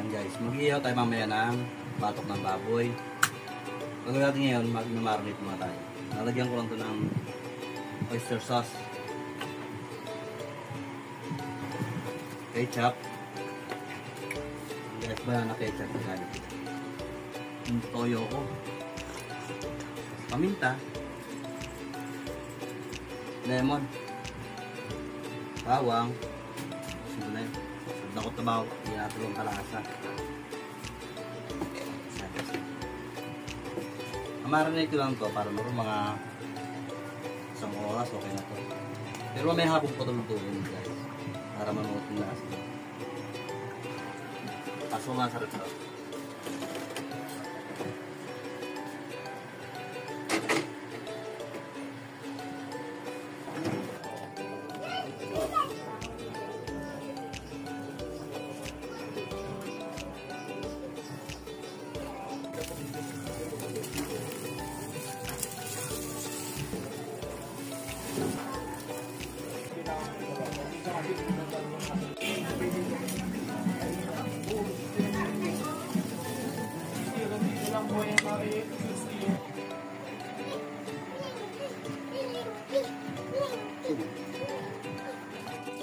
Ayan guys, mag-iihaw tayo mamaya ng batok ng baboy. Gagawin natin ngayon, mag-marinate muna tayo. Nalagyan ko lang ito ng oyster sauce, ketchup, guys, banana ketchup, yung toyo ko, paminta, lemon, bawang, sunay, dakot na bawang, hindi natin yung kalasa. Marinate ko lang to para mga isang oras, okay na to. Pero may hapon po tulong guys, para manuot yung lasa. Paso nga sa rito.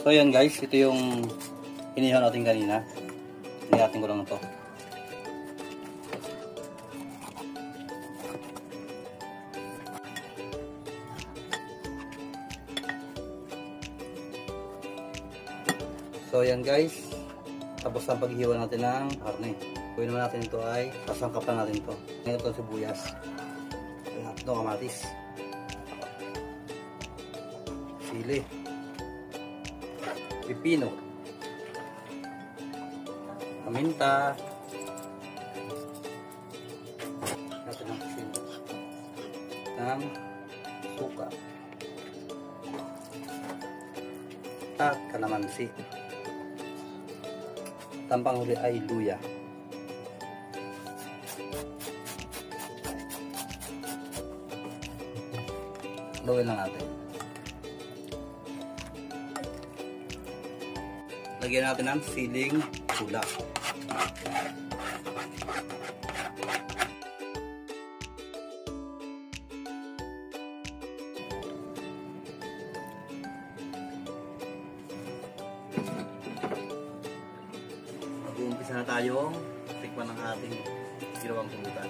So yan guys, ito yung inihaw natin kanina. Inihatin ko lang ito. So yan guys, tapos ang paghihiwa natin ng karne. Gawin naman natin ito ay sasangkapan natin ito. Ngayon ito sibuyas. Ito kamatis. Sili. Pipino. Paminta. Natin ang asin. Ng suka. At kalamansi. Tampang huli ay luya. Luwin lang natin. Lagyan natin ng siling tula. Mag-uumpisa na tayong tikman ng ating ginawang pulutan.